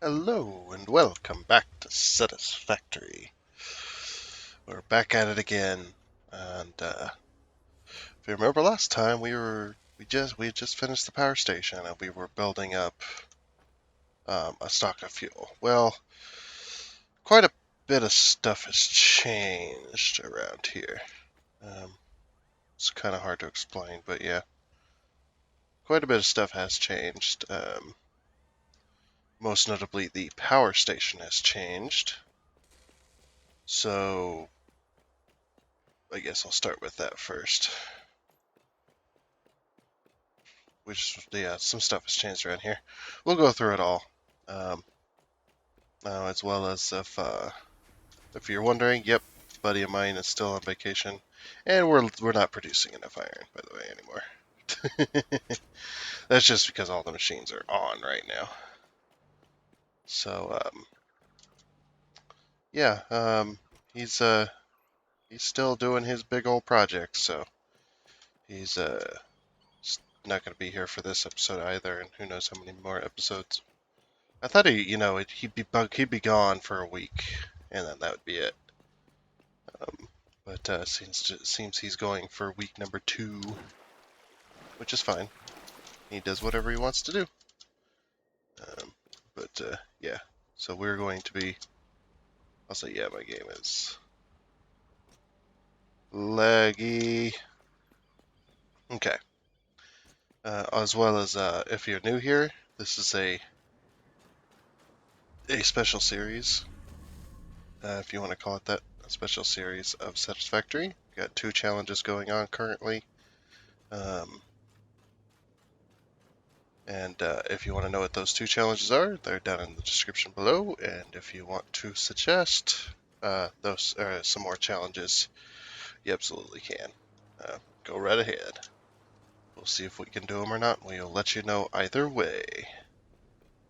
Hello and welcome back to Satisfactory. We're back at it again, and if you remember last time, we had just finished the power station and we were building up a stock of fuel. Well, quite a bit of stuff has changed around here. It's kind of hard to explain, but yeah, quite a bit of stuff has changed. Most notably, the power station has changed. So I guess I'll start with that first. Yeah, some stuff has changed around here. We'll go through it all. Um, as well as if you're wondering, yep, a buddy of mine is still on vacation, and we're not producing enough iron, by the way, anymore. That's just because all the machines are on right now. So yeah, he's still doing his big old project, so he's not going to be here for this episode either, and who knows how many more episodes. I thought he'd be gone for a week, and then that would be it. But seems he's going for week number 2, which is fine. He does whatever he wants to do. But yeah, so we're going to be. I'll say yeah, my game is laggy. Okay. As well as if you're new here, this is a special series, if you want to call it that, a special series of Satisfactory. We've got 2 challenges going on currently. And if you want to know what those 2 challenges are, they're down in the description below. And if you want to suggest those some more challenges, you absolutely can. Go right ahead. We'll see if we can do them or not. We'll let you know either way.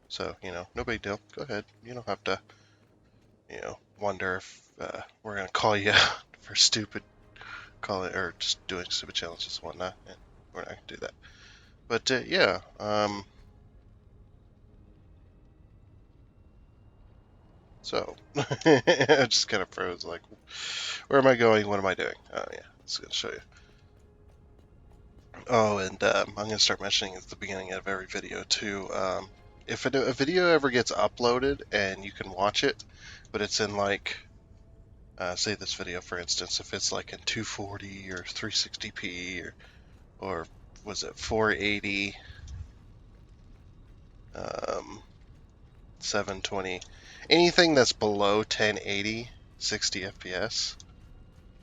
So, no big deal. Go ahead. You don't have to, wonder if we're going to call you out for or just doing stupid challenges and whatnot. And we're not going to do that. But yeah, so I just kind of froze, like, where am I going? What am I doing? Oh yeah, it's going to show you. Oh, and I'm going to start mentioning at the beginning of every video too. If a video ever gets uploaded and you can watch it, but it's in like, say this video for instance, if it's like in 240 or 360p or was it 480, 720, anything that's below 1080, 60 FPS,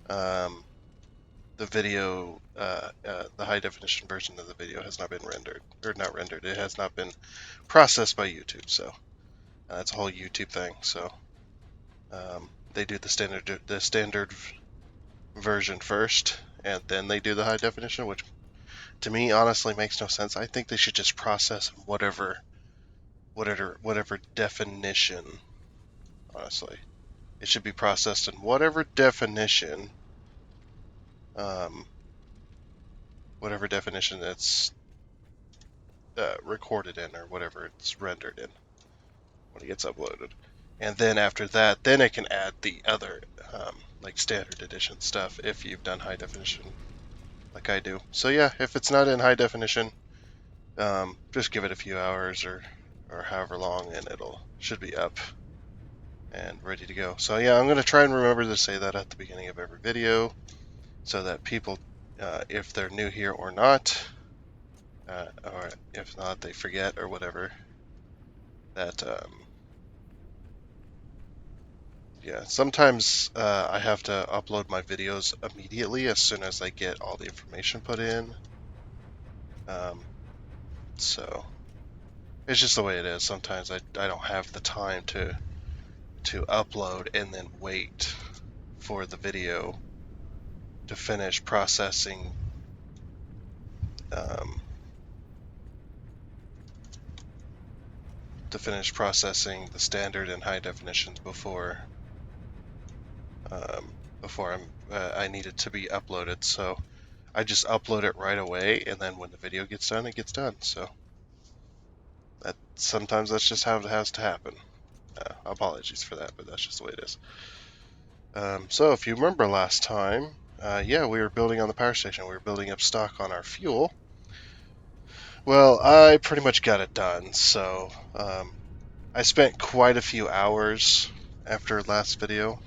the video, the high definition version of the video has not been rendered, or not rendered, it has not been processed by YouTube. So that's a whole YouTube thing. So they do the standard version first, and then they do the high definition, which to me honestly makes no sense. I think they should just process whatever definition. Honestly, it should be processed in whatever definition. Whatever definition that's recorded in, or whatever it's rendered in when it gets uploaded. And then after that, then it can add the other, like standard edition stuff if you've done high definition, like I do. So yeah, if it's not in high definition, just give it a few hours or however long, and should be up and ready to go. So yeah, I'm gonna try and remember to say that at the beginning of every video, so that people, if they're new here or not, or if not, they forget or whatever, that yeah, sometimes I have to upload my videos immediately as soon as I get all the information put in. So it's just the way it is. Sometimes I don't have the time to upload and then wait for the video to finish processing the standard and high definitions before I need it to be uploaded. So I just upload it right away, and then when the video gets done, it gets done. So sometimes that's just how it has to happen. Apologies for that, but that's just the way it is. So if you remember last time, yeah, we were building on the power station. We were building up stock on our fuel. Well, I pretty much got it done. So I spent quite a few hours after last video,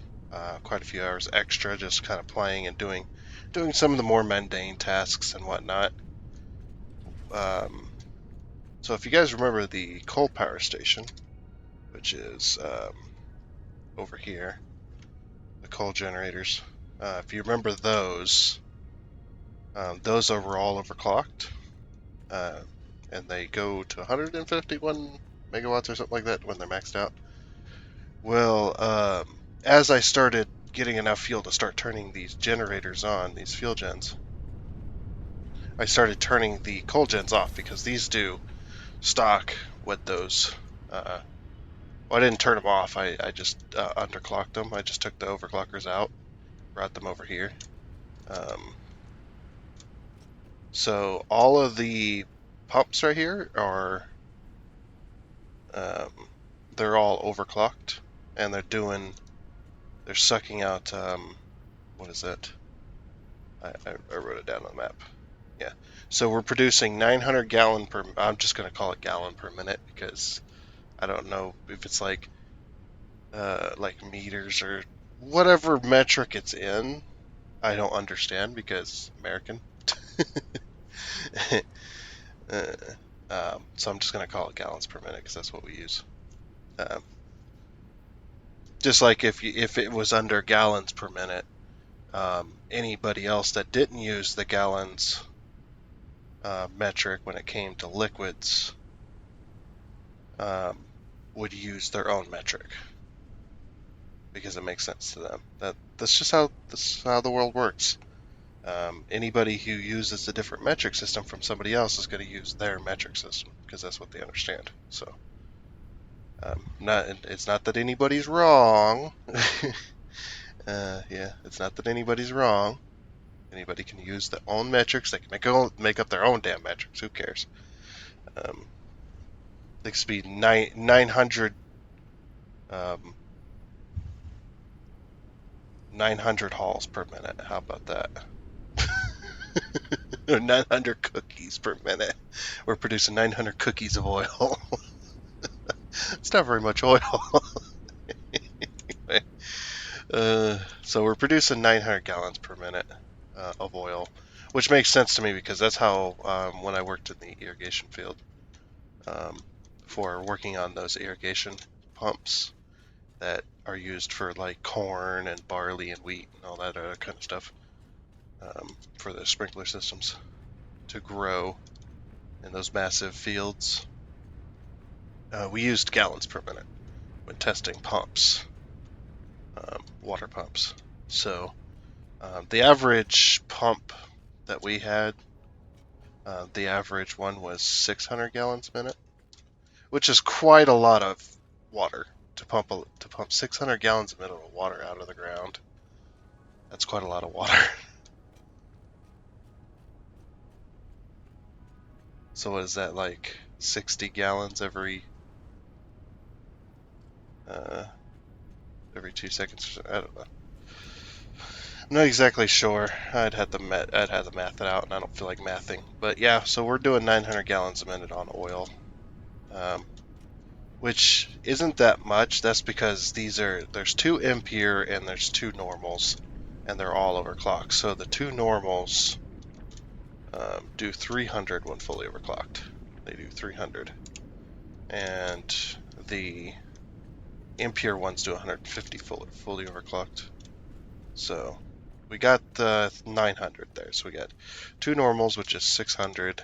quite a few hours extra, just kind of playing and doing some of the more mundane tasks and whatnot. So if you guys remember the coal power station, which is over here, the coal generators. If you remember those were all overclocked, and they go to 151 megawatts or something like that when they're maxed out. Well, as I started getting enough fuel to start turning these generators on, these fuel gens, I started turning the coal gens off because these do stock with those. Well, I didn't turn them off. I just underclocked them. I just took the overclockers out, brought them over here. So all of the pumps right here are, they're all overclocked, and they're sucking out, what is that? I wrote it down on the map. Yeah. So we're producing 900 gallon per, I'm just going to call it gallon per minute because I don't know if it's like meters or whatever metric it's in. I don't understand because American. So I'm just going to call it gallons per minute because that's what we use. Just like if it was under gallons per minute, anybody else that didn't use the gallons metric when it came to liquids would use their own metric because it makes sense to them. That's just how the world works. Anybody who uses a different metric system from somebody else is going to use their metric system because that's what they understand. So, it's not that anybody's wrong. Yeah, it's not that anybody's wrong. Anybody can use their own metrics. They can make up their own damn metrics. Who cares? They could be 900 900 hauls per minute. How about that? Or 900 cookies per minute. We're producing 900 cookies of oil. It's not very much oil. Anyway, so we're producing 900 gallons per minute of oil, which makes sense to me because that's how when I worked in the irrigation field, for working on those irrigation pumps that are used for like corn and barley and wheat and all that other kind of stuff, for the sprinkler systems to grow in those massive fields. We used gallons per minute when testing pumps, water pumps. So the average pump that we had, the average one was 600 gallons a minute, which is quite a lot of water to pump 600 gallons a minute of water out of the ground. That's quite a lot of water. So what is that, like 60 gallons every 2 seconds? I don't know. I'm not exactly sure. I'd have to math it out, and I don't feel like mathing. But yeah, so we're doing 900 gallons a minute on oil, which isn't that much. That's because there's 2 impure and there's 2 normals, and they're all overclocked. So the 2 normals do 300 when fully overclocked. They do 300, and the impure ones do 150 fully overclocked. So we got the 900 there. So we got 2 normals, which is 600,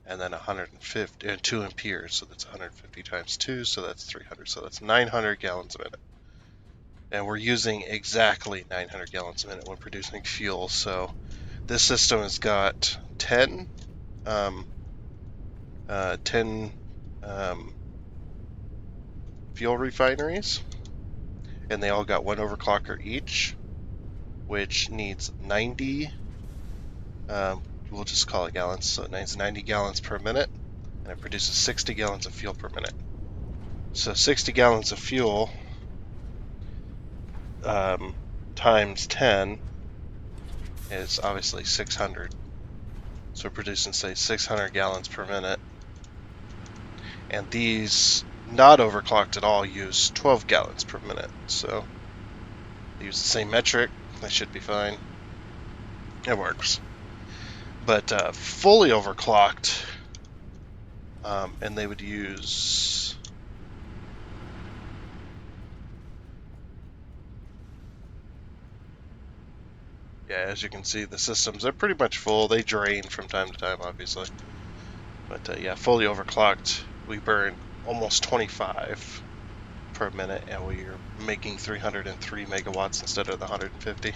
and then 150, and 2 impures, so that's 150 times 2, so that's 300. So that's 900 gallons a minute. And we're using exactly 900 gallons a minute when producing fuel. So this system has got 10 fuel refineries, and they all got 1 overclocker each, which needs 90, we'll just call it gallons, so it needs 90 gallons per minute. and it produces 60 gallons of fuel per minute. So 60 gallons of fuel times 10 is obviously 600. So we're producing, say, 600 gallons per minute. And these, not overclocked at all, use 12 gallons per minute. So they use the same metric. That should be fine. It works. But fully overclocked, and they would use... Yeah, as you can see, the systems are pretty much full. They drain from time to time, obviously. But yeah, fully overclocked, we burn almost 25 per minute, and we're making 303 megawatts instead of the 150.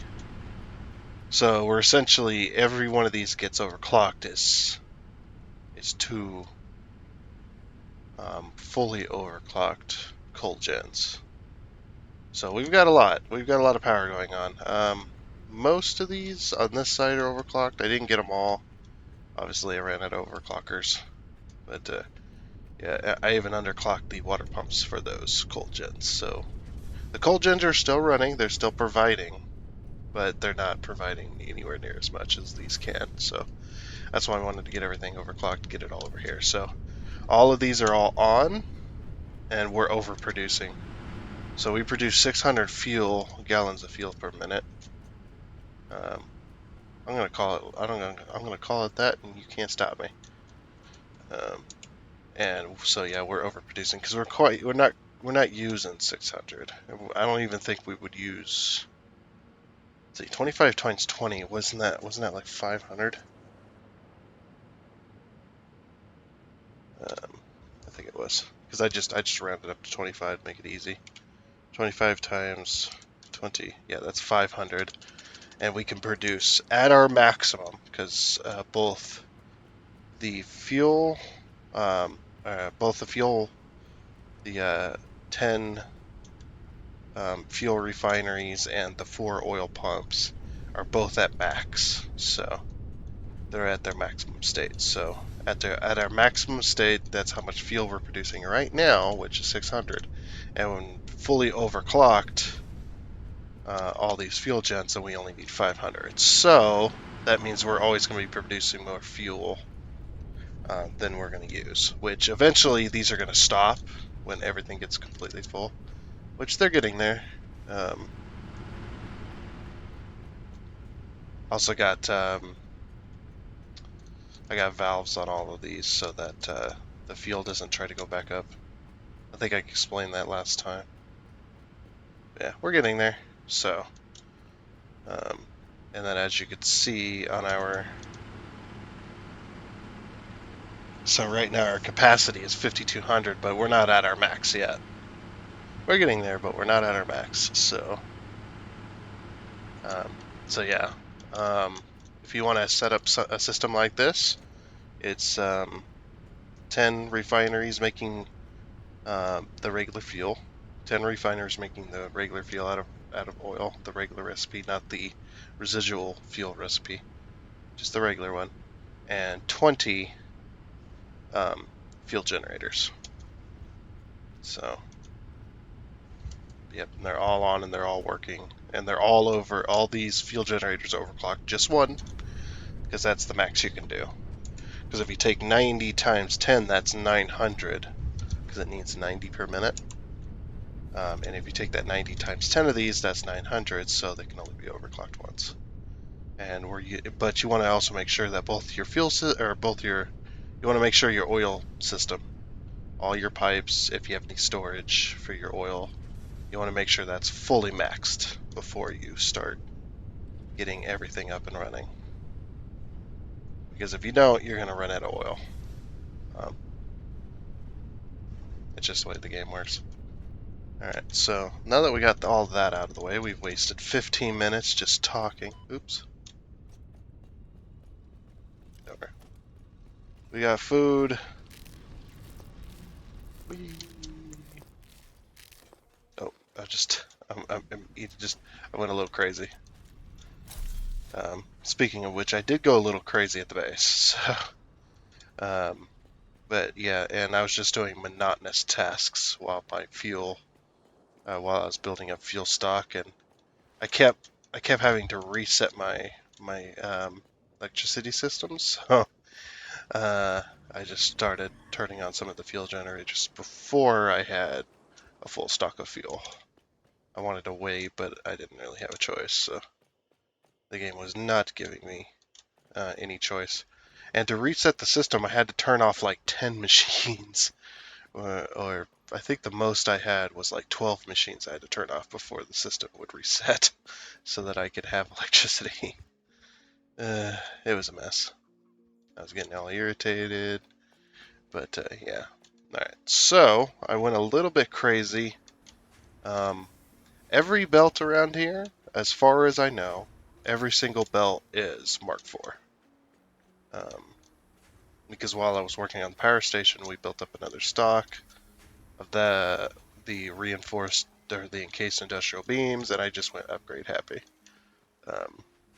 So we're essentially, every one of these gets overclocked is two fully overclocked coal gens. So we've got a lot. We've got a lot of power going on. Most of these on this side are overclocked. I didn't get them all. Obviously, I ran out of overclockers. But yeah, I even underclocked the water pumps for those coal gens. So the coal gens are still running. They're still providing, but they're not providing anywhere near as much as these can. So that's why I wanted to get everything overclocked, get it all over here. So all of these are all on, and we're overproducing. So we produce 600 gallons of fuel per minute. I'm gonna call it. I'm gonna call it that, and you can't stop me. And so yeah, we're overproducing because we're not using 600. I don't even think we would use. Let's see, 25 times 20 wasn't that like 500? I think it was because I just rounded up to 25 to make it easy. 25 times 20, yeah, that's 500, and we can produce at our maximum because both the fuel, the 10 fuel refineries and the 4 oil pumps are both at max, so they're at their maximum state. So at our maximum state, that's how much fuel we're producing right now, which is 600. And when fully overclocked, all these fuel gens, and we only need 500. So that means we're always going to be producing more fuel than we're going to use, which eventually these are going to stop when everything gets completely full, which they're getting there. Also got I got valves on all of these so that the fuel doesn't try to go back up. I think I explained that last time. Yeah, we're getting there. So, and then as you could see on our, so right now our capacity is 5,200, but we're not at our max yet. We're getting there, but we're not at our max. So, yeah, if you want to set up a system like this, it's 10 refineries making the regular fuel, 10 refiners making the regular fuel out of oil, the regular recipe, not the residual fuel recipe, just the regular one, and 20 fuel generators. So, yep, and they're all on and they're all working, and they're all over. All these fuel generators overclocked just one, because that's the max you can do. Because if you take 90 times 10, that's 900, because it needs 90 per minute. And if you take that 90 times 10 of these, that's 900, so they can only be overclocked once. But you want to also make sure that both your you want to make sure your oil system, all your pipes, if you have any storage for your oil, you want to make sure that's fully maxed before you start getting everything up and running. Because if you don't, you're going to run out of oil. It's just the way the game works. Alright, so now that we got all that out of the way, we've wasted 15 minutes just talking. Oops. Over. We got food. Oh, I went a little crazy. Speaking of which, I did go a little crazy at the base. So, But yeah, and I was just doing monotonous tasks while while I was building up fuel stock, and I kept having to reset my electricity systems. So I just started turning on some of the fuel generators before I had a full stock of fuel. I wanted to wait, but I didn't really have a choice, so the game was not giving me any choice. And to reset the system, I had to turn off like 10 machines, or I think the most I had was like 12 machines I had to turn off before the system would reset so that I could have electricity. It was a mess. I was getting all irritated, but yeah. Alright, so I went a little bit crazy. Um, every belt around here, as far as I know, every single belt is Mark IV. Because while I was working on the power station, we built up another stock of the reinforced or the encased industrial beams, and I just went upgrade happy.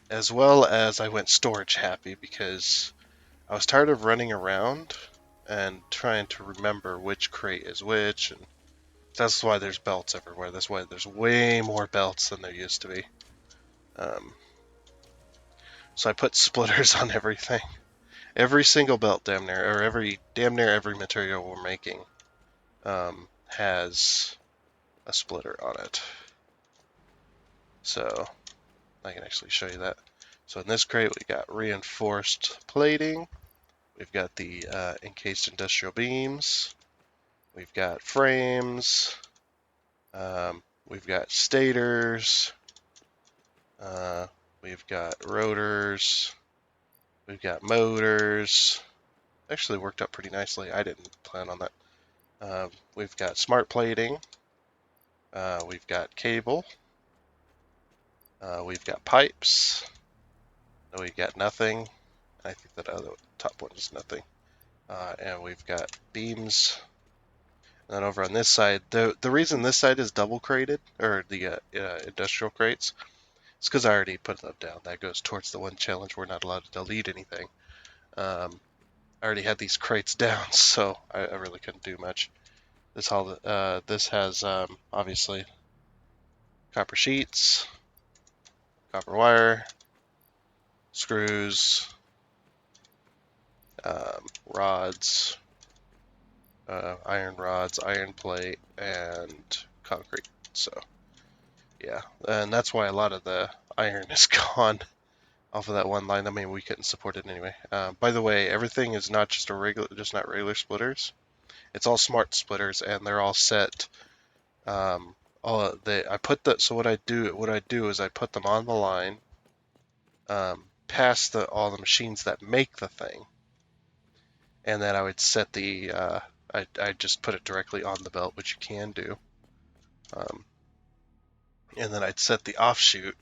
As well as I went storage happy because I was tired of running around and trying to remember which crate is which, and that's why there's belts everywhere. That's why there's way more belts than there used to be. Um, so I put splitters on everything. Every single belt damn near, or damn near every material we're making has a splitter on it. So I can actually show you that. So in this crate we got reinforced plating, we've got the encased industrial beams, we've got frames, we've got stators, we've got rotors, we've got motors. Actually worked out pretty nicely. I didn't plan on that. We've got smart plating, we've got cable, we've got pipes, we've got nothing. I think that other top one is nothing. And we've got beams. And then over on this side, the reason this side is double crated, or the industrial crates, is because I already put them down. That goes towards the one challenge we're not allowed to delete anything. I already had these crates down, so I really couldn't do much. This has obviously copper sheets, copper wire, screws, rods, iron rods, iron plate, and concrete. So yeah, and that's why a lot of the iron is gone off of that one line. I mean, we couldn't support it anyway. By the way, everything is not just not regular splitters. It's all smart splitters, and they're all set. I put that. So what I do is I put them on the line, past all the machines that make the thing, and then I would set I just put it directly on the belt, which you can do. And then I'd set the offshoot.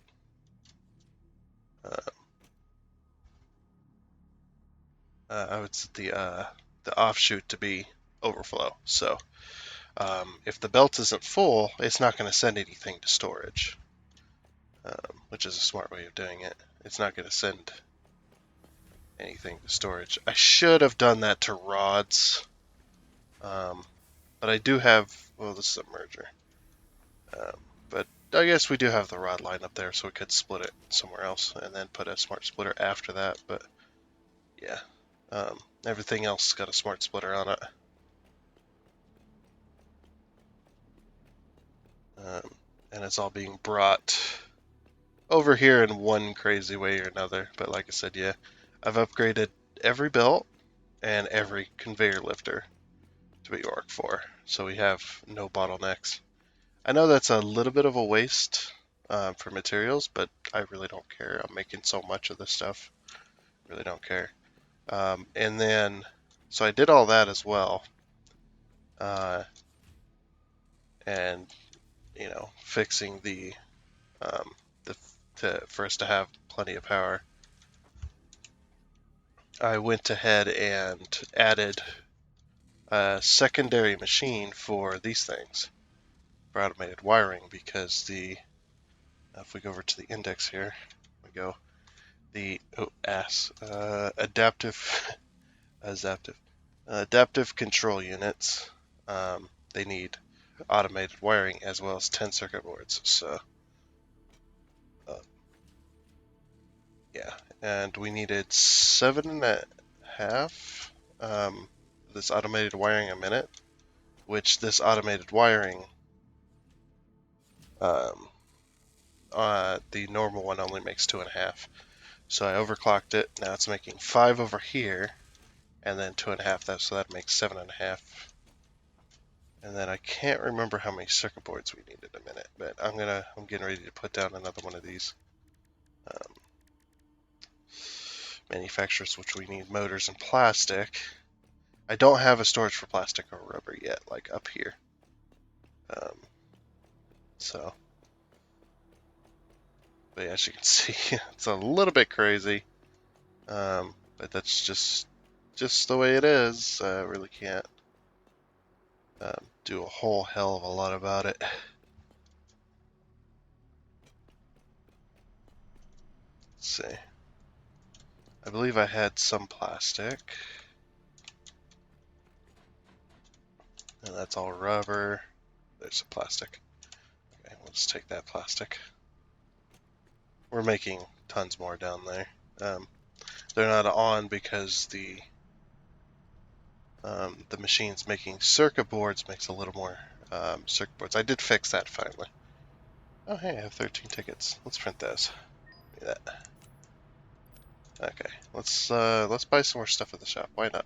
I would set the offshoot to be overflow. So if the belt isn't full, it's not going to send anything to storage, which is a smart way of doing it. It's not going to send anything to storage. I should have done that to rods, but I do have. Well, this is a merger, but I guess we do have the rod line up there, so we could split it somewhere else and then put a smart splitter after that. But yeah, everything else got a smart splitter on it. And it's all being brought over here in one crazy way or another. But like I said, yeah, I've upgraded every belt and every conveyor lifter to be Orc 4, so we have no bottlenecks. I know that's a little bit of a waste for materials, but I really don't care. I'm making so much of this stuff, really don't care. And then, so I did all that as well, and fixing um, for us to have plenty of power. I went ahead and added a secondary machine for these things for automated wiring, because if we go over to the index here, we go adaptive adaptive Adaptive control units, they need automated wiring as well as 10 circuit boards. So, yeah, and we needed 7.5 this automated wiring a minute, which this automated wiring, the normal one only makes 2.5. So I overclocked it. Now it's making 5 over here, and then 2.5. So that makes 7.5. And then I can't remember how many circuit boards we need in a minute, but I'm getting ready to put down another one of these manufacturers, which we need motors and plastic. I don't have a storage for plastic or rubber yet, like up here. So, but as you can see, it's a little bit crazy. But that's just the way it is. I really can't do a whole hell of a lot about it. Let's see. I believe I had some plastic. And that's all rubber. There's the plastic. Okay, we'll just take that plastic. We're making tons more down there. They're not on because the machine's making circuit boards makes a little more circuit boards. I did fix that finally. Oh hey, I have 13 tickets. Let's print those. Give me that. Okay, let's buy some more stuff at the shop. Why not?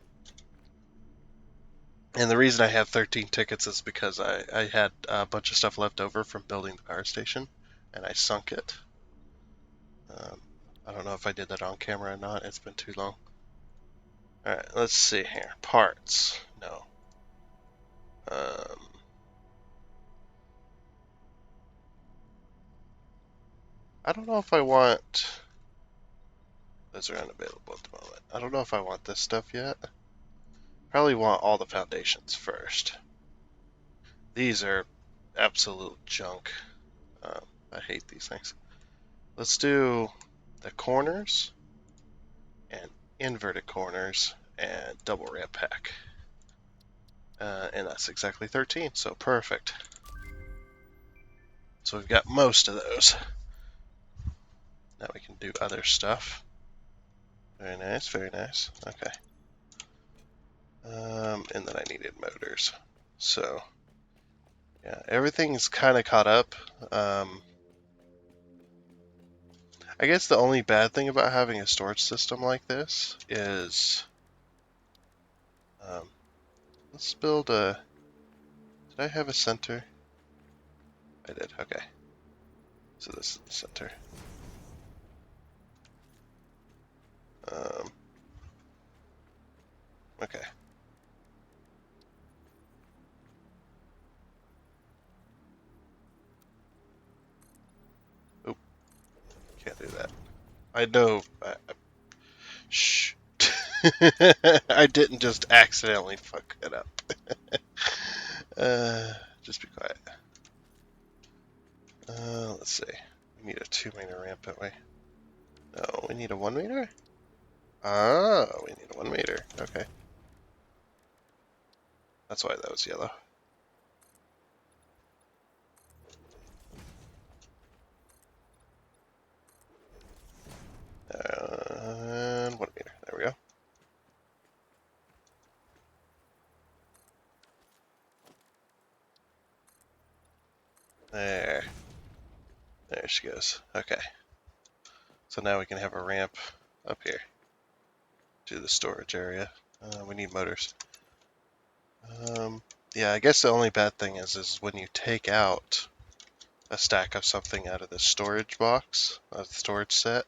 And the reason I have 13 tickets is because I had a bunch of stuff left over from building the power station, and I sunk it. I don't know if I did that on camera or not. It's been too long. Alright, let's see here. Parts. No. I don't know if I want... Those are unavailable at the moment. I don't know if I want this stuff yet. Probably want all the foundations first. These are absolute junk. I hate these things. Let's do the corners and inverted corners and double ramp pack. And that's exactly 13, so perfect. So we've got most of those. Now we can do other stuff. Very nice, very nice. Okay. And then I needed motors. So, yeah, everything's kind of caught up. I guess the only bad thing about having a storage system like this is... let's build a... Did I have a center? I did, okay. So this is the center. Okay. Oop. Can't do that. I know. Shh. I didn't just accidentally fuck it up. Just be quiet. Let's see. We need a 2-meter ramp, don't we? No, we need a 1-meter? Oh, we need a 1-meter. Okay. That's why that was yellow. And 1-meter. There we go. There. There she goes. Okay. So now we can have a ramp up here to the storage area. We need motors. Yeah, I guess the only bad thing is when you take out a stack of something out of the storage box, the storage set,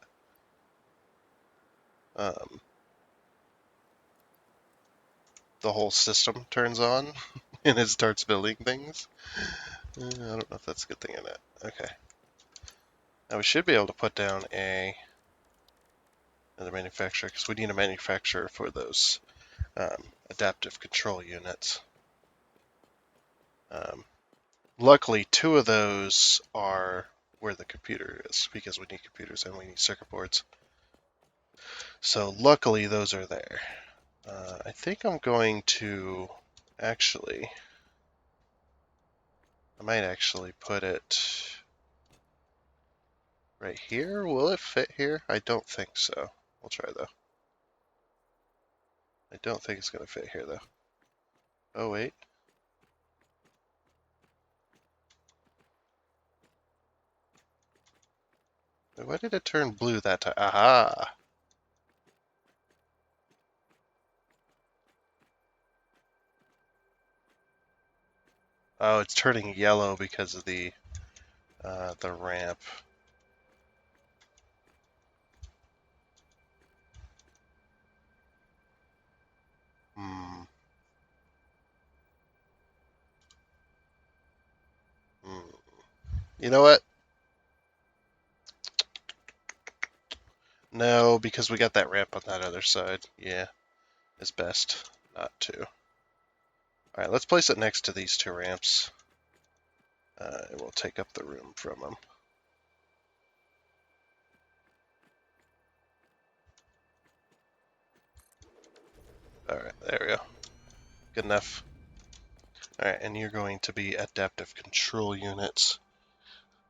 the whole system turns on and it starts building things. I don't know if that's a good thing or not. Okay. Now we should be able to put down another manufacturer because we need a manufacturer for those adaptive control units. Luckily, 2 of those are where the computer is because we need computers and we need circuit boards. So luckily those are there. I think I'm going to actually, I might actually put it right here. Will it fit here? I don't think so. We'll try though. I don't think it's going to fit here though. Oh wait. Why did it turn blue that time? Aha! Oh, it's turning yellow because of the ramp. Hmm. Hmm. You know what? No, because we got that ramp on that other side. Yeah, it's best not to. Alright, let's place it next to these two ramps. It will take up the room from them. Alright, there we go. Good enough. Alright, and you're going to be adaptive control units.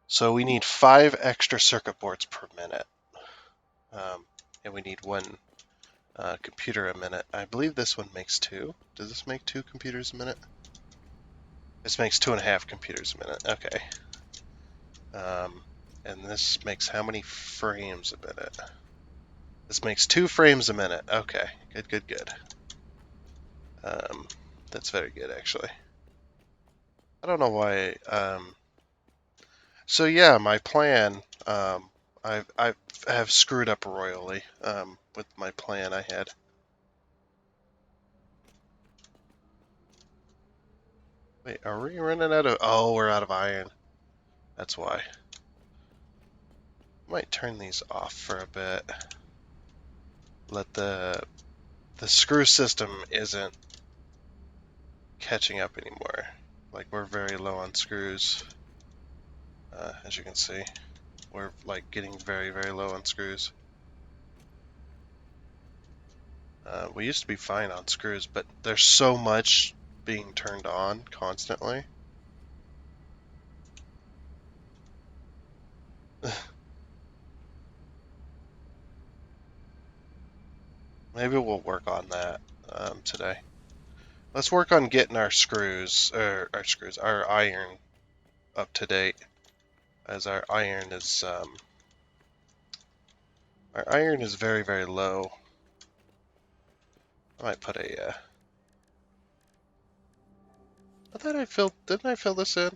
So we need 5 extra circuit boards per minute. And we need 1 computer a minute. I believe this one makes 2. Does this make 2 computers a minute? This makes 2.5 computers a minute. Okay. And this makes how many frames a minute? This makes 2 frames a minute. Okay. Good, good, good. That's very good, actually. I don't know why. So yeah, my plan. I have screwed up royally with my plan I had. Wait, are we running out of? Oh, we're out of iron. That's why. Might turn these off for a bit. Let the screw system isn't catching up anymore. Like we're very low on screws. As you can see, we're like getting very, very low on screws. We used to be fine on screws, but there's so much being turned on constantly. Maybe we'll work on that today. Let's work on getting our screws, or our iron up to date, as our iron is very, very low. I might put a. I thought I filled. Didn't I fill this in?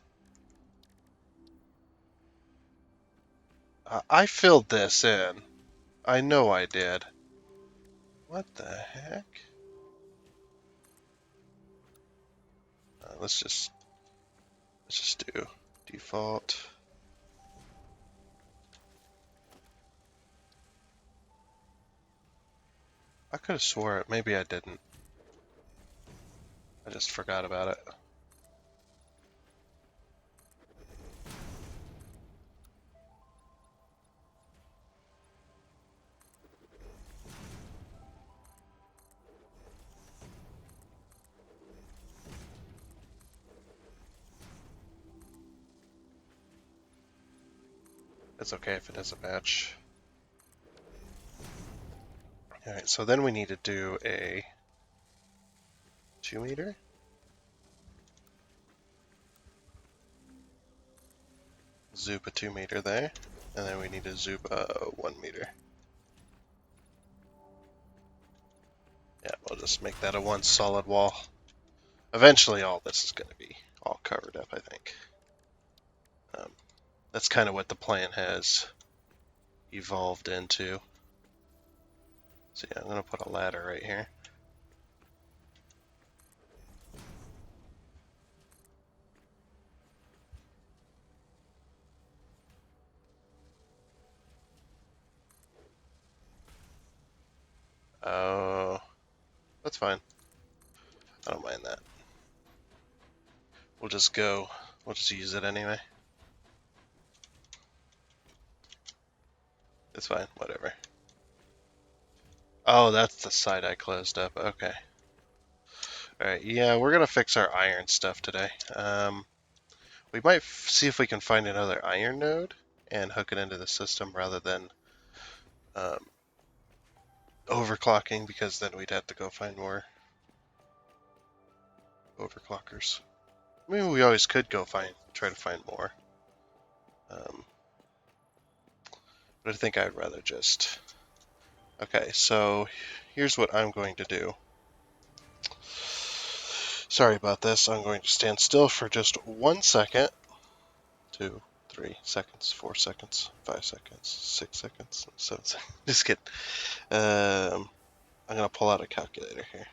I filled this in. I know I did. What the heck? Let's just do default. I could have swore it. Maybe I didn't. I just forgot about it. It's okay if it doesn't match. Alright, so then we need to do a 2 meter. Zoop a 2 meter there. And then we need to zoop a 1 meter. Yeah, we'll just make that a 1 solid wall. Eventually all this is going to be all covered up, I think. That's kind of what the plan has evolved into. So yeah, I'm going to put a ladder right here. Oh, that's fine. I don't mind that. We'll just use it anyway. It's fine, whatever. Oh, that's the side I closed up. Okay. Alright, yeah, we're gonna fix our iron stuff today. We might see if we can find another iron node and hook it into the system rather than um, overclocking, because then we'd have to go find more overclockers. I mean, we always could go try to find more. But I think I'd rather just... Okay, so here's what I'm going to do. Sorry about this. I'm going to stand still for just 1 second. 2, 3 seconds, 4 seconds, 5 seconds, 6 seconds, 7 seconds. Just kidding. I'm going to pull out a calculator here.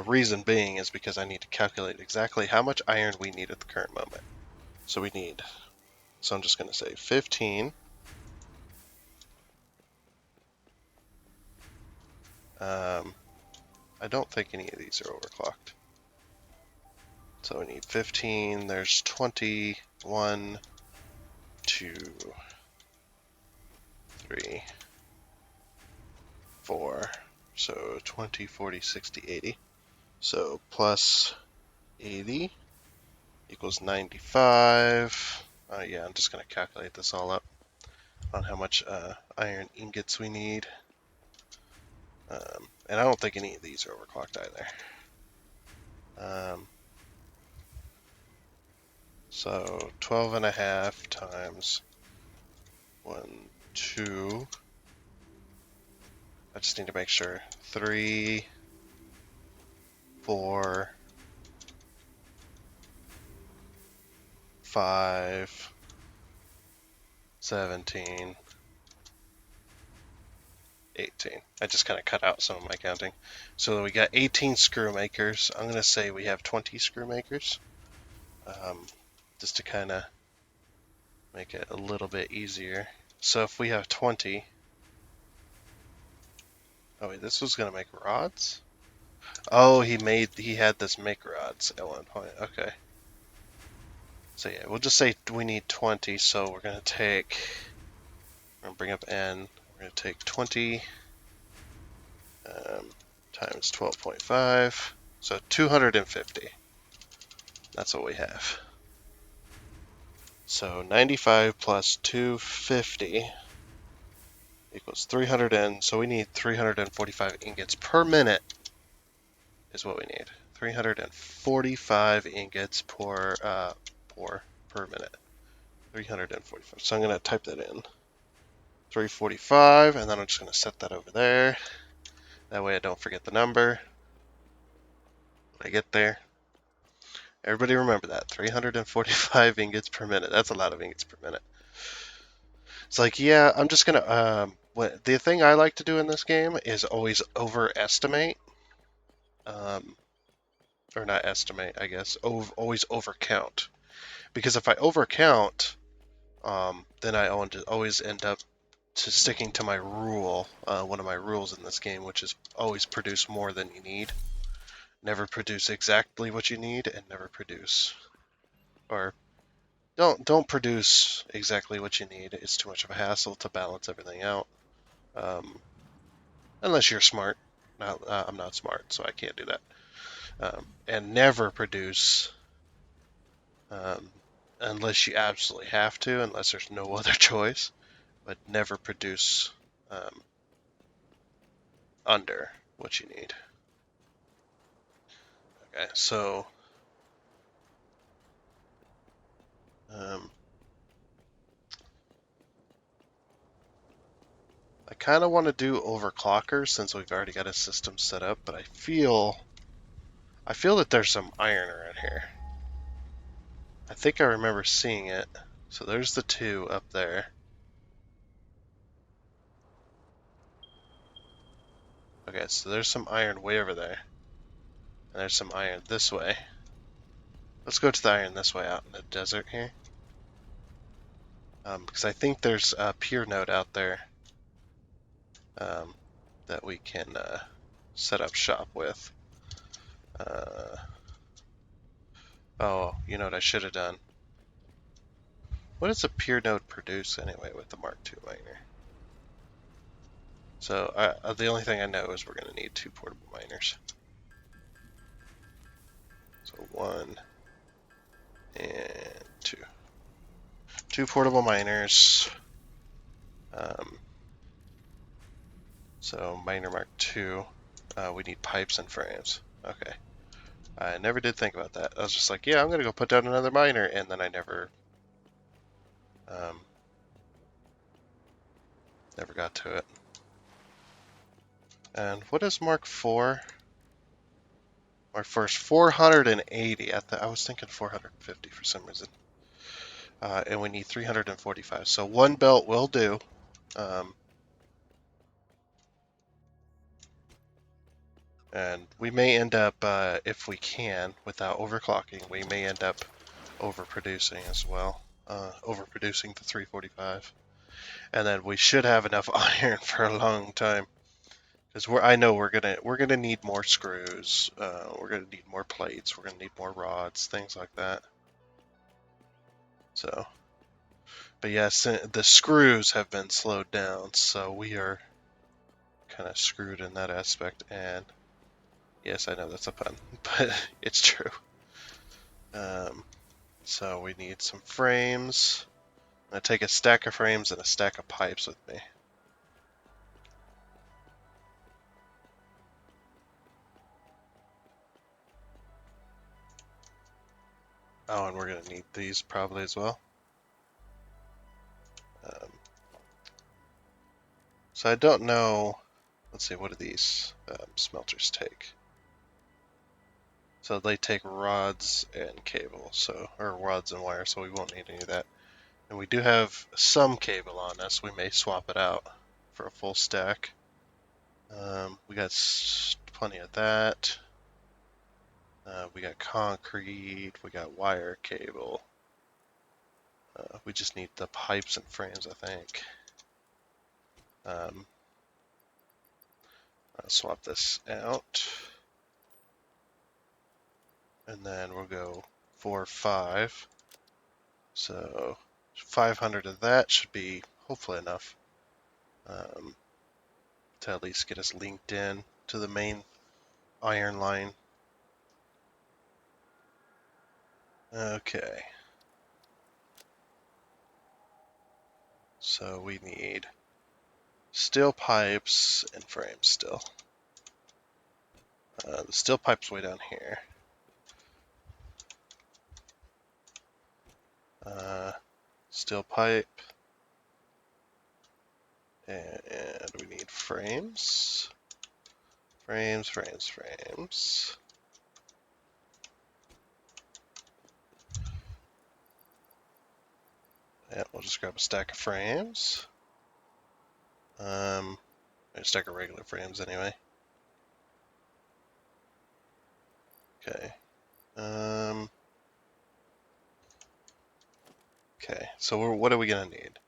Reason being is because I need to calculate exactly how much iron we need at the current moment. So I'm just going to say 15. I don't think any of these are overclocked. So we need 15, there's 20, 1, 2, 3, 4. So 20, 40, 60, 80. So plus 80 equals 95. Yeah, I'm just going to calculate this all up on how much iron ingots we need. And I don't think any of these are overclocked either. So 12 and a half times 1, 2. I just need to make sure. 3, 4, 5, 17, 18. I just kind of cut out some of my counting. So we got 18 screw makers. I'm going to say we have 20 screw makers. Just to kind of make it a little bit easier. So if we have 20... Oh wait, this was going to make rods? Oh, he had this make rods at one point. Okay. So yeah, we'll just say we need 20, so we're going to bring up N. We're going to take 20 times 12.5, so 250. That's what we have. So 95 plus 250 equals 300, so we need 345 ingots per minute is what we need. 345 ingots per minute. 345. So I'm going to type that in. 345, and then I'm just going to set that over there. That way I don't forget the number when I get there. Everybody remember that. 345 ingots per minute. That's a lot of ingots per minute. It's like, yeah, I'm just going to... the thing I like to do in this game is always overestimate. Or not estimate, I guess. Always overcount. Because if I overcount, then I always end up sticking to my rule, one of my rules in this game, which is always produce more than you need. Never produce exactly what you need, and never produce, or don't produce exactly what you need. It's too much of a hassle to balance everything out, unless you're smart. I'm not smart, so I can't do that. And never produce unless you absolutely have to, unless there's no other choice. But never produce under what you need. Okay, so I kind of want to do overclockers since we've already got a system set up, but I feel that there's some iron around here. I think I remember seeing it. So there's the 2 up there. Okay, so there's some iron way over there. And there's some iron this way. Let's go to the iron this way out in the desert here. Because I think there's a pier node out there that we can set up shop with. Oh, you know what I should have done? What does a pier node produce anyway with the Mark II miner? So the only thing I know is we're going to need 2 portable miners. So 1 and 2. 2 portable miners. So miner mark 2. We need pipes and frames. Okay. I never did think about that. I was just like, yeah, I'm going to go put down another miner, and then I never got to it. And what is Mark 4? Mark 4 is 480. I was thinking 450 for some reason. And we need 345. So 1 belt will do. And we may end up, if we can, without overclocking, we may end up overproducing as well. Overproducing the 345. And then we should have enough iron for a long time. Because I know we're gonna need more screws. We're gonna need more plates. We're gonna need more rods, things like that. So, but yes, the screws have been slowed down, so we are kind of screwed in that aspect. And yes, I know that's a pun, but it's true. So we need some frames. I'm gonna take a stack of frames and a stack of pipes with me. Oh, and we're gonna need these probably as well. So I don't know. Let's see, what do these smelters take? So they take rods and cable, or rods and wire, so we won't need any of that. And we do have some cable on us. We may swap it out for a full stack. We got plenty of that. We got concrete. We got wire cable. We just need the pipes and frames, I think. I'll swap this out. And then we'll go 4, 5. So 500 of that should be hopefully enough to at least get us linked in to the main iron line. Okay. So we need steel pipes and frames still. The steel pipe's way down here. Steel pipe. And we need frames. Frames. Yeah, we'll just grab a stack of frames. A stack of regular frames anyway. Okay. Okay, so what are we gonna need?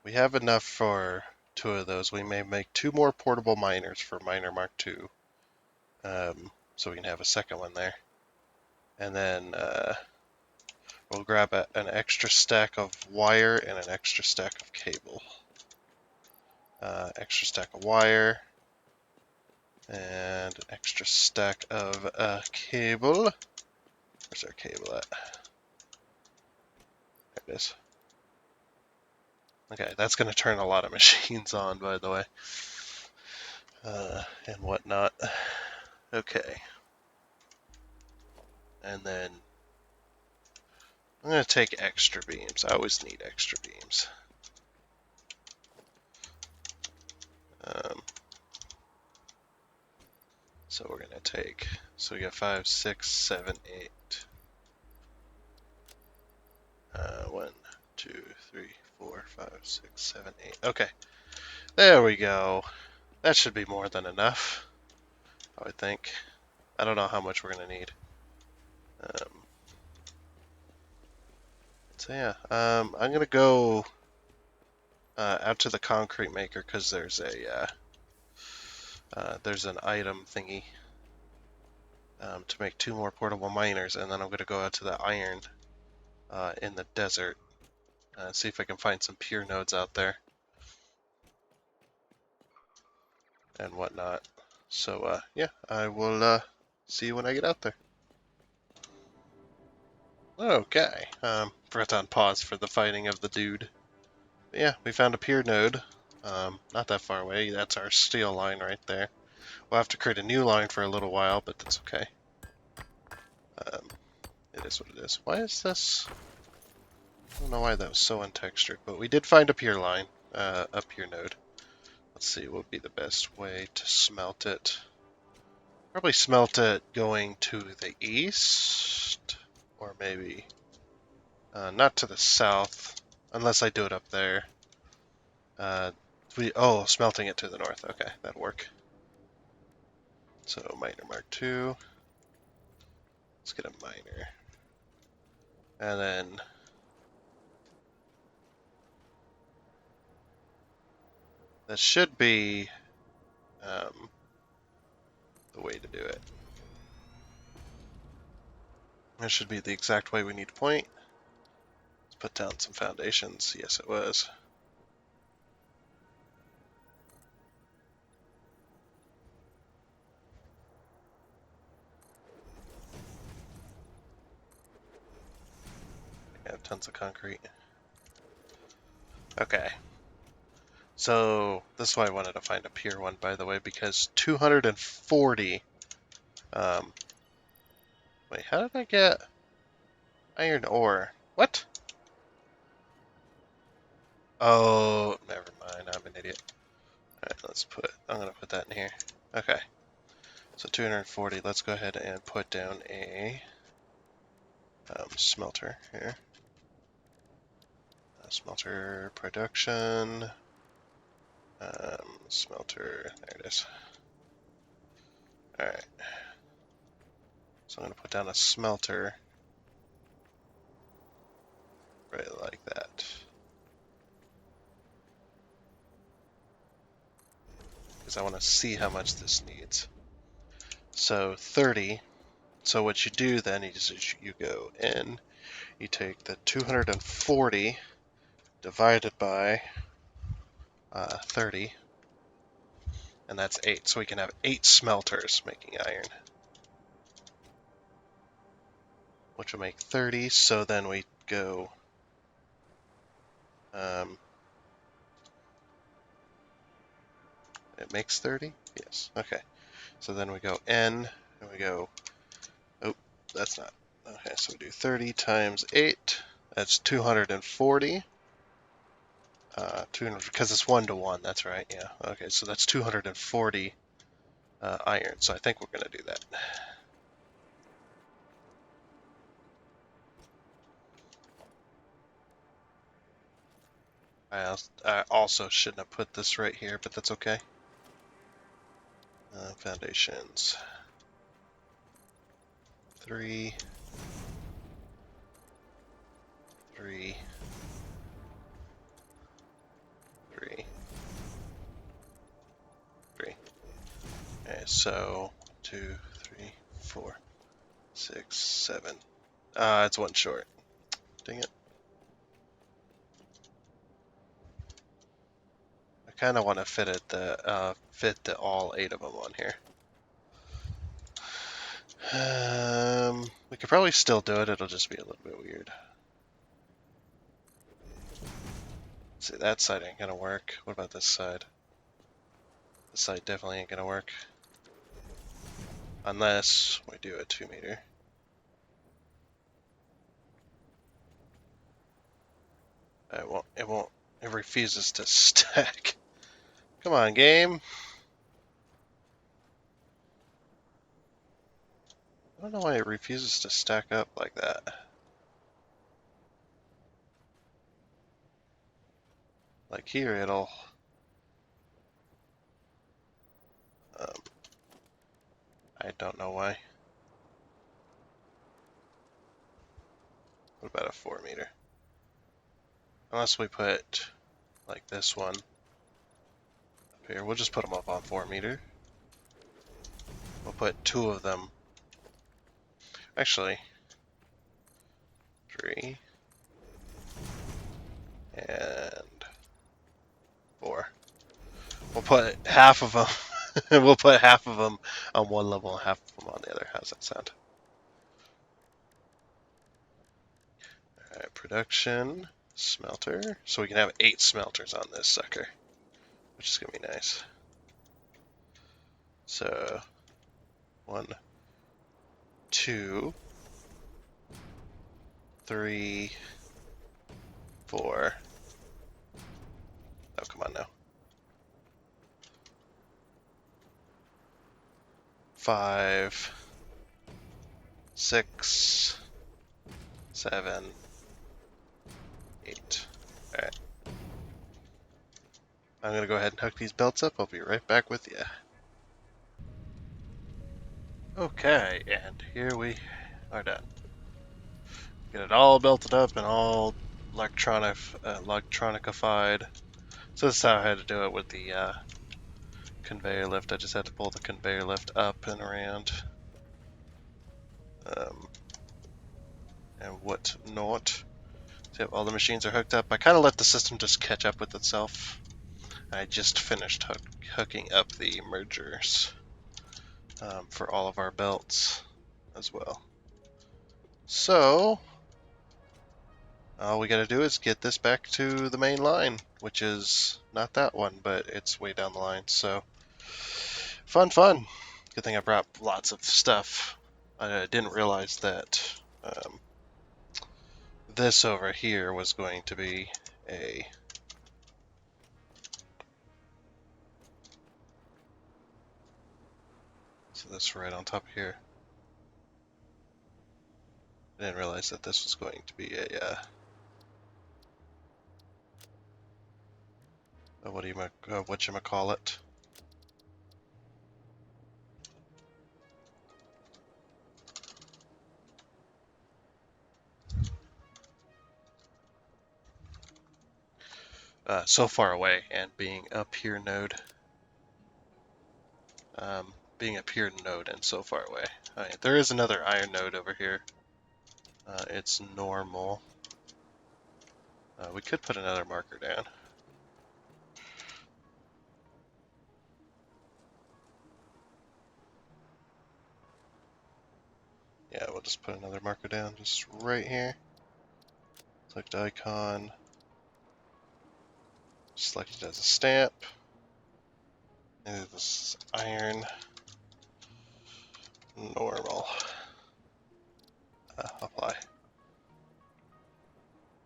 We have enough for 2 of those. We may make 2 more portable miners for miner mark 2. So we can have a second one there. And then we'll grab an extra stack of wire and an extra stack of cable. Extra stack of wire and an extra stack of cable. Where's our cable at? There it is. Okay, that's going to turn a lot of machines on, by the way, and whatnot. Okay. And then I'm going to take extra beams. I always need extra beams. So we're going to take, so we got 5, 6, 7, 8. 1, 2, 3, 4, 5, 6, 7, 8. Okay. There we go. That should be more than enough, I would think. I don't know how much we're going to need. So yeah, I'm going to go out to the concrete maker because there's an item thingy to make 2 more portable miners, and then I'm going to go out to the iron in the desert See if I can find some pier nodes out there and whatnot. So yeah, I will see you when I get out there. Okay, forgot on pause for the fighting of the dude. But yeah, we found a pier node. Not that far away. That's our steel line right there. We'll have to create a new line for a little while, but that's okay. It is what it is. Why is this? I don't know why that was so untextured, but we did find a pier line, a pier node. Let's see what would be the best way to smelt it. Probably smelt it going to the east, or maybe not to the south, unless I do it up there. Smelting it to the north. Okay, that'll work. So miner mark 2. Let's get a miner. And then that should be the way to do it. That should be the exact way we need to point. Let's put down some foundations. Yes, it was. I have tons of concrete. Okay. So this is why I wanted to find a pier one, by the way, because 240. Wait, how did I get iron ore? What? Oh, never mind. I'm an idiot. Alright, I'm gonna put that in here. Okay. So 240. Let's go ahead and put down a smelter here. Smelter production. Smelter. There it is. Alright. So I'm going to put down a smelter right like that. Because I want to see how much this needs. So 30. So what you do then is you go in, you take the 240 divided by 30, and that's 8. So we can have 8 smelters making iron, which will make 30. So then we go it makes 30? Yes. Okay. So then we go N, and we go, oh, that's not, okay, so we do 30 times 8, that's 240. 200, because it's 1 to 1, that's right, yeah. Okay, so that's 240 iron, so I think we're going to do that. I also shouldn't have put this right here, but that's okay. Foundations. 3. 3. 3. 3. Okay, so 2, 3, 4, 6, 7. It's 1 short. Dang it. I kind of want to fit all 8 of them on here. We could probably still do it. It'll just be a little bit weird. Let's see, that side ain't gonna work. What about this side? This side definitely ain't gonna work. Unless we do a 2 meter. It won't. It refuses to stack. Come on, game. I don't know why it refuses to stack up like that. Like here, it'll... I don't know why. What about a 4 meter? Unless we put, like this one up here. We'll just put them up on 4 meter. We'll put 2 of them. Actually, 3. and 4. We'll put half of them. We'll put half of them on one level and half of them on the other. How's that sound? All right, production smelter. So we can have 8 smelters on this sucker, which is gonna be nice. So 1, 2, 3, 4. Oh, come on now. 5, 6, 7, 8. Alright. I'm gonna go ahead and hook these belts up. I'll be right back with you. Okay, and here we are done. Get it all belted up and all electronified. So this is how I had to do it with the conveyor lift. I just had to pull the conveyor lift up and around. And whatnot. So yep, all the machines are hooked up. I kind of let the system just catch up with itself. I just finished hooking up the mergers for all of our belts as well. So all we gotta do is get this back to the main line, which is not that one, but it's way down the line. So fun. Good thing I brought lots of stuff. I didn't realize that this over here was going to be a so this right on top here. I didn't realize that this was going to be a whatchamacallit. So far away and being up here node. Being up here node and so far away. Alright, there is another iron node over here. It's normal. We could put another marker down. Yeah, we'll just put another marker down just right here. Select icon. Select it as a stamp. And this is iron. Normal. Apply.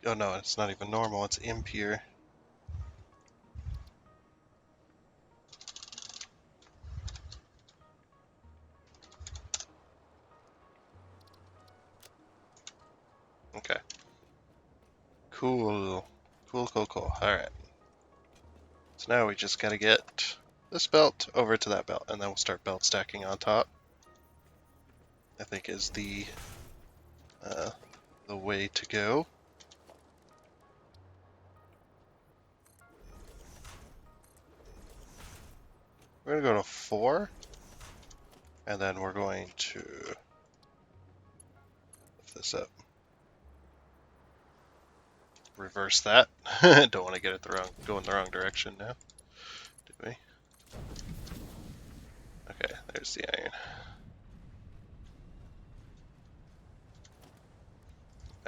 Oh no, it's not even normal, it's impure. Okay. Cool. Alright. So now we just gotta get this belt over to that belt, and then we'll start belt stacking on top. I think is the way to go. We're gonna go to 4, and then we're going to lift this up. Reverse that. Don't want to get it go in the wrong direction now, do we? Okay, there's the iron.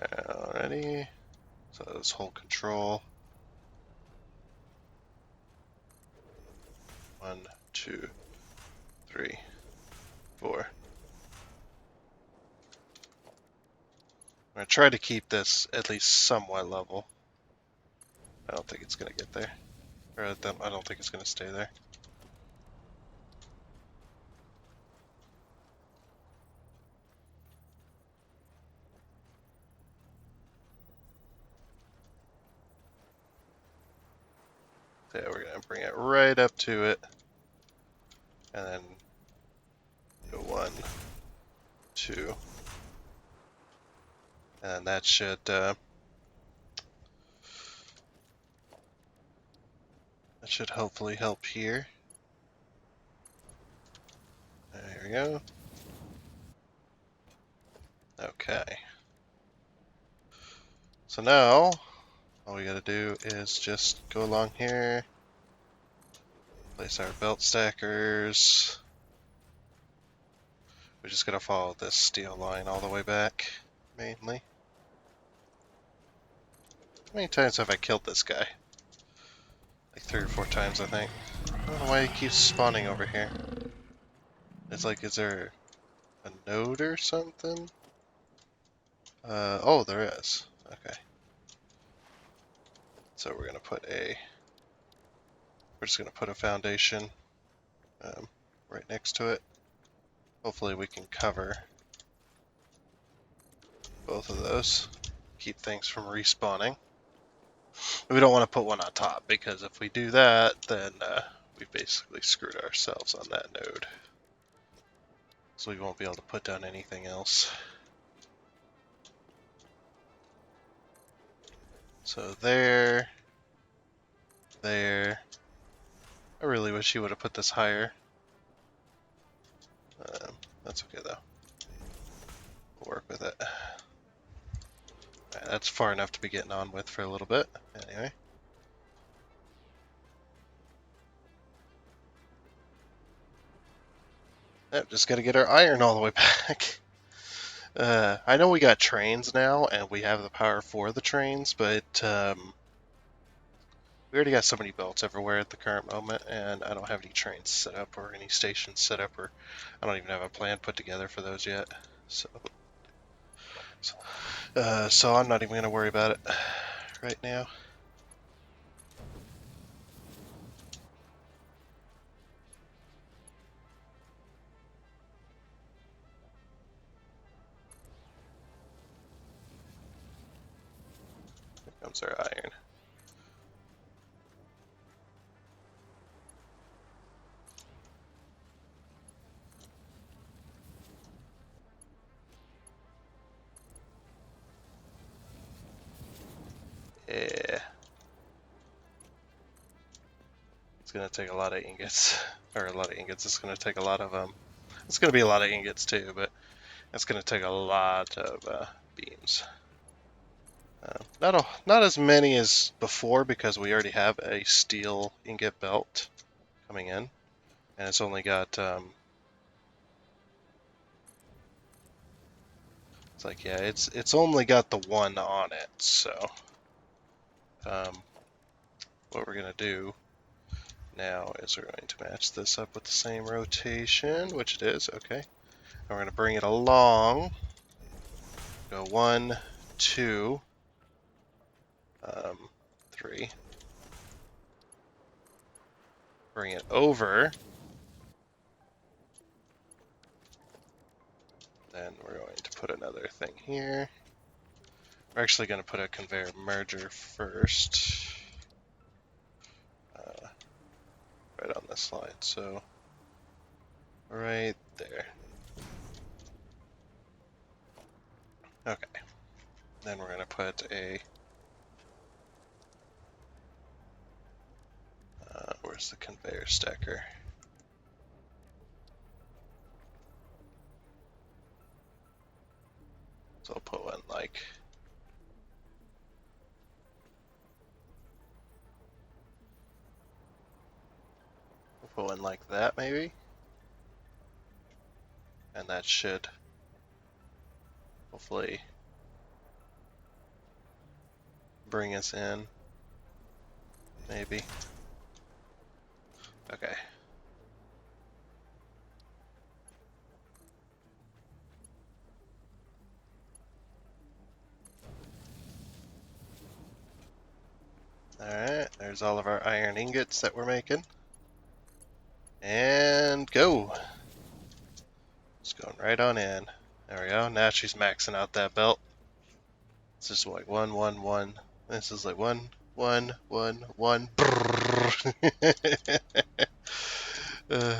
Alrighty. So let's hold control. 1, 2, 3, 4. I'm gonna try to keep this at least somewhat level. I don't think it's gonna get there. Or I don't think it's gonna stay there. So yeah, we're gonna bring it right up to it. And then go 1, 2. And that should hopefully help here. There we go. Okay. So now All we gotta do is just go along here, place our belt stackers. We're just gonna follow this steel line all the way back, mainly. How many times have I killed this guy? Like 3 or 4 times, I think. I don't know why he keeps spawning over here. It's like, is there a node or something? Oh, there is. Okay. So we're just gonna put a foundation right next to it. Hopefully we can cover both of those. Keep things from respawning. We don't want to put one on top, because if we do that, then we basically screwed ourselves on that node. So we won't be able to put down anything else. So there. I really wish he would have put this higher. That's okay though. We'll work with it. Right, that's far enough to be getting on with for a little bit. Anyway. Yep, just gotta get our iron all the way back. I know we got trains now, and we have the power for the trains, but we already got so many belts everywhere at the current moment, and I don't have any trains set up or any stations set up, or I don't even have a plan put together for those yet. So I'm not even going to worry about it right now. Here comes our iron. Yeah. It's going to take a lot of ingots. Or a lot of ingots. It's going to take a lot of, it's going to be a lot of ingots too, but it's going to take a lot of beams. Not as many as before, because we already have a steel ingot belt coming in, and it's only got it's like, yeah, it's only got the one on it. So what we're gonna do now is we're going to match this up with the same rotation, which it is. Okay, and we're gonna bring it along. Go 1, 2, 3. Bring it over. Then we're going to put another thing here. We're actually going to put a conveyor merger first. Right on this line. So, right there. Okay. Then we're going to put a... where's the conveyor stacker? So I'll put one like... we'll put one like that, maybe? And that should hopefully bring us in. Maybe. Okay. Alright, there's all of our iron ingots that we're making. And go! Just going right on in. There we go. Now she's maxing out that belt. It's just like 1, 1, 1. This is like 1, 1, 1, 1. Yeah,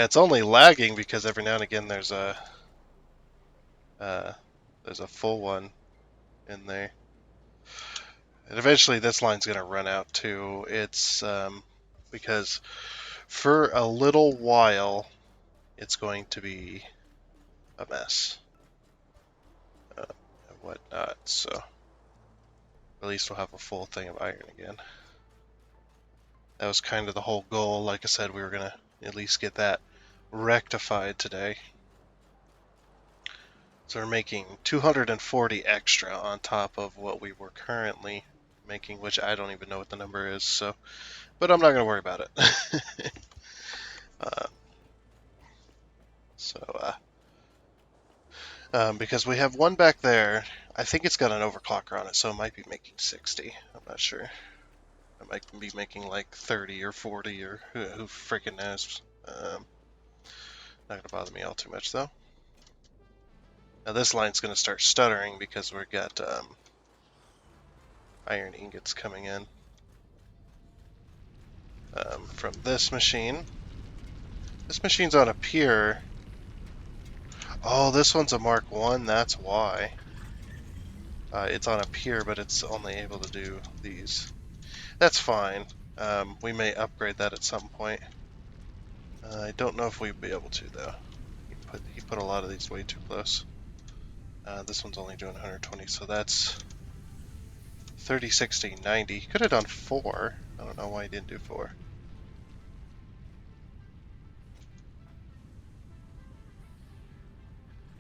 it's only lagging because every now and again there's a full one in there. And eventually this line's going to run out too. It's because for a little while it's going to be a mess and whatnot. So At least we'll have a full thing of iron again. That was kind of the whole goal. Like I said, we were going to at least get that rectified today. So we're making 240 extra on top of what we were currently making, which I don't even know what the number is. So, but I'm not going to worry about it. Because we have one back there, I think it's got an overclocker on it, so it might be making 60. I'm not sure. It might be making like 30 or 40 or who freaking knows. Not going to bother me all too much though. Now this line's going to start stuttering because we've got iron ingots coming in from this machine. This machine's on a pier. Oh, this one's a Mark 1, that's why. It's on a pier, but it's only able to do these. That's fine. We may upgrade that at some point. I don't know if we'd be able to, though. He put a lot of these way too close. This one's only doing 120, so that's 30, 60, 90. He could have done 4. I don't know why he didn't do 4.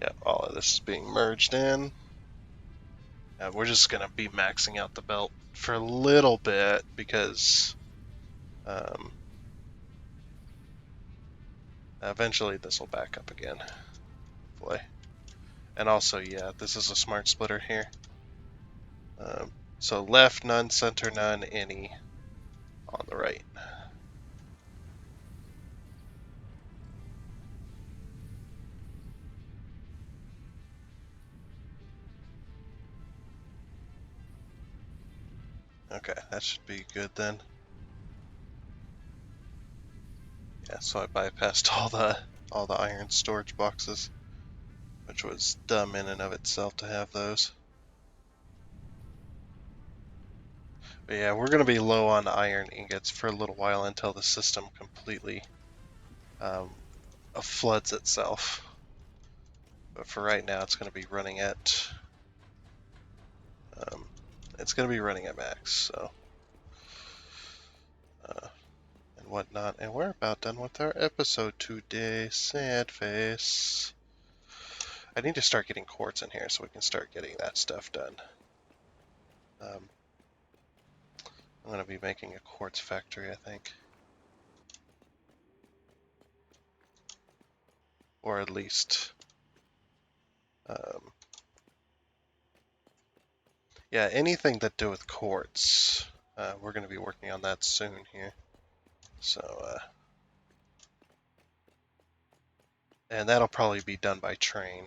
Yep, all of this is being merged in. We're just going to be maxing out the belt for a little bit because eventually this will back up again, hopefully. And also, yeah, this is a smart splitter here. So left none, center none, any on the right. Okay, that should be good then. Yeah, so I bypassed all the iron storage boxes, which was dumb in and of itself to have those. But yeah, we're going to be low on iron ingots for a little while until the system completely floods itself. But for right now, it's going to be running at max. So and whatnot. And we're about done with our episode today. Sad face. I need to start getting quartz in here so we can start getting that stuff done. I'm going to be making a quartz factory, I think. Or at least... yeah, anything that do with quartz. We're going to be working on that soon here. So, and that'll probably be done by train.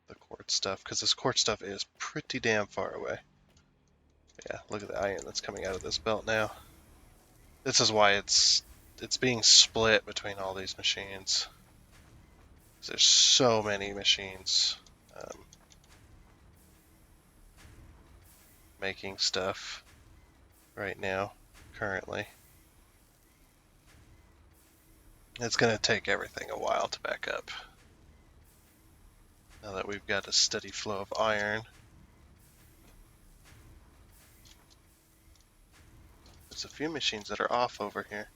The quartz stuff, because this quartz stuff is pretty damn far away. Yeah, look at the iron that's coming out of this belt now. This is why it's being split between all these machines. There's so many machines making stuff right now, currently. It's going to take everything a while to back up. Now that we've got a steady flow of iron. There's a few machines that are off over here.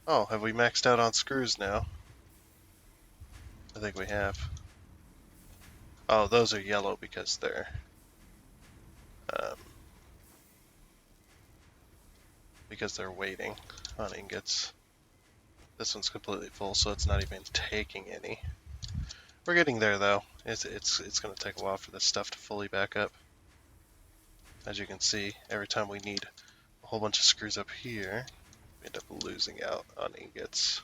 Oh, have we maxed out on screws now? I think we have. Oh, those are yellow because they're waiting on ingots. This one's completely full, so it's not even taking any. We're getting there though. It's going to take a while for this stuff to fully back up. As you can see, every time we need a whole bunch of screws up here, we end up losing out on ingots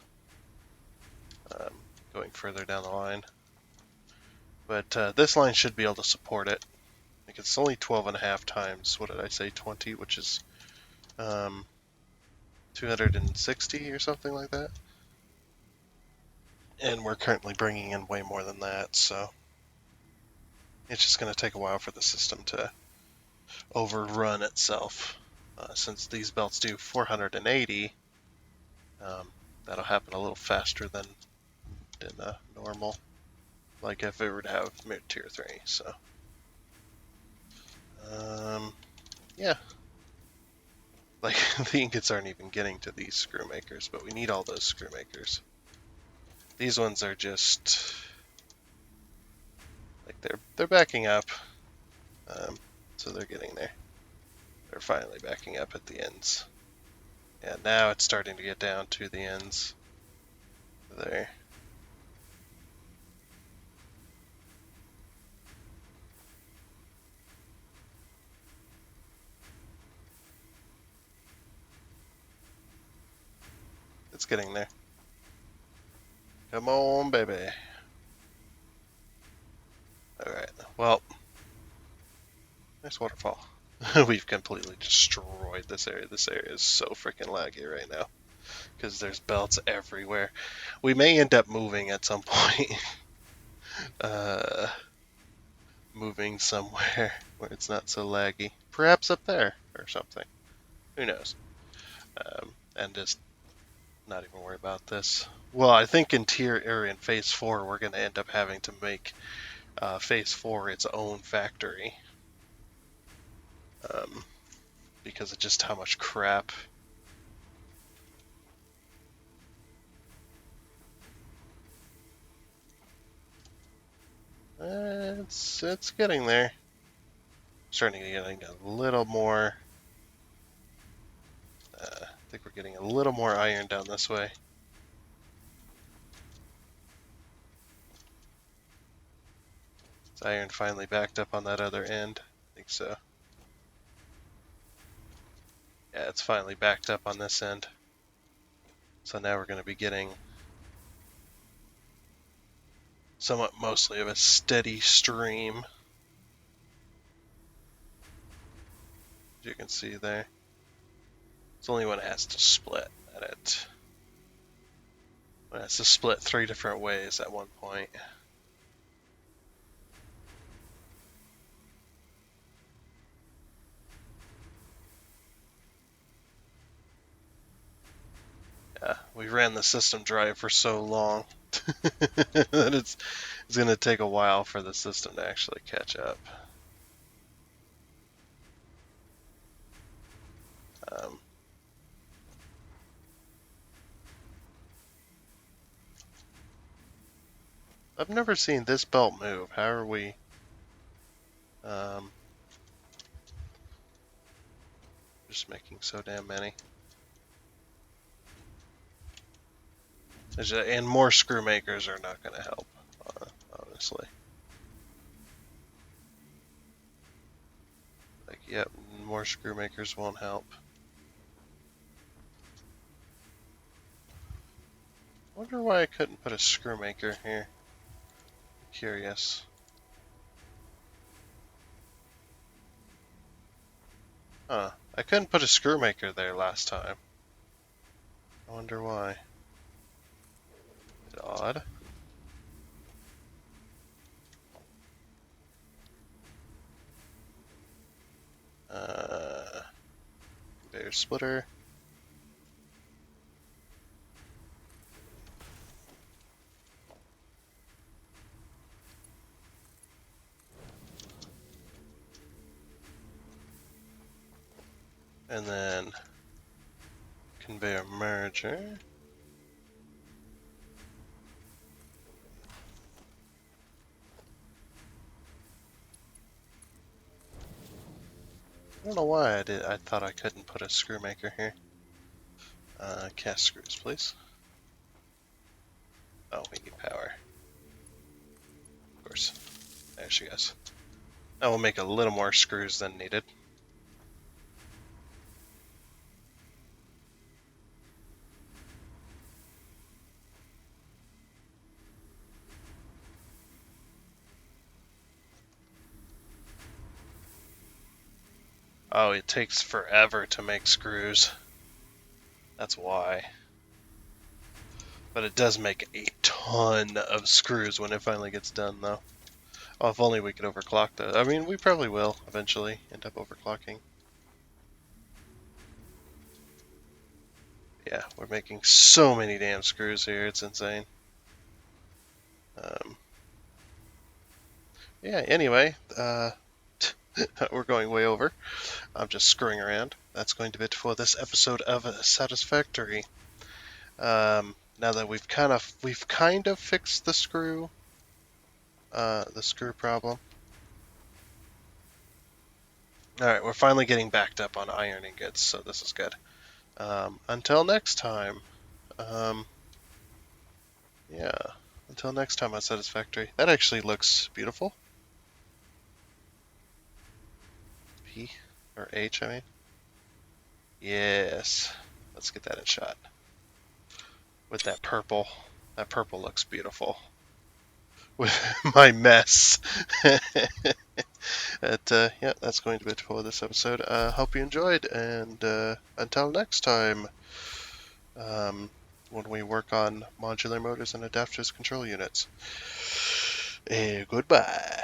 going further down the line. But this line should be able to support it. I think it's only 12.5 times, what did I say, 20, which is 260 or something like that. And we're currently bringing in way more than that, so it's just going to take a while for the system to overrun itself. Since these belts do 480, that'll happen a little faster than normal, like if it were to have mid tier 3. So Yeah. Like, the ingots aren't even getting to these screw makers, but we need all those screw makers. These ones are just... like, they're backing up. So they're getting there. They're finally backing up at the ends. Yeah, now it's starting to get down to the ends. There. It's getting there. Come on, baby. Alright, well, nice waterfall. We've completely destroyed this area. This area is so freaking laggy right now. Because there's belts everywhere. We may end up moving at some point. Moving somewhere where it's not so laggy. Perhaps up there or something. Who knows? And just not even worry about this. Well, I think in Phase 4, we're going to end up having to make Phase 4 its own factory. Because of just how much crap. It's getting there. Starting to get a little more. I think we're getting a little more iron down this way. Is iron finally backed up on that other end? I think so. Yeah, it's finally backed up on this end. So now we're going to be getting somewhat mostly of a steady stream. As you can see there. It's only when it has to split that it has to split 3 different ways at one point. Yeah, we ran the system dry for so long that it's going to take a while for the system to actually catch up. I've never seen this belt move. How are we? Just making so damn many. And more screw makers are not going to help, honestly. Like, yep, more screw makers won't help. Wonder why I couldn't put a screw maker here. Curious. Huh. I couldn't put a screw maker there last time. I wonder why. Is it odd? Conveyor splitter. And then conveyor merger. I don't know why I thought I couldn't put a screw maker here. Cast screws, please. Oh, we need power. Of course. There she goes. Now we'll make a little more screws than needed. Oh, it takes forever to make screws. That's why. But it does make a ton of screws when it finally gets done, though. Oh, if only we could overclock that. I mean, we probably will eventually end up overclocking. Yeah, we're making so many damn screws here, it's insane. Yeah, anyway, We're going way over. I'm just screwing around. That's going to be it for this episode of Satisfactory. Now that we've kind of fixed the screw problem. All right, we're finally getting backed up on iron ingots, so this is good. Until next time. Um, yeah. Until next time on Satisfactory. That actually looks beautiful. P or H, I mean. Yes. Let's get that in shot. With that purple. That purple looks beautiful. With my mess. Yeah, that's going to be it for this episode. Hope you enjoyed, and until next time, when we work on modular motors and adapters control units. Goodbye.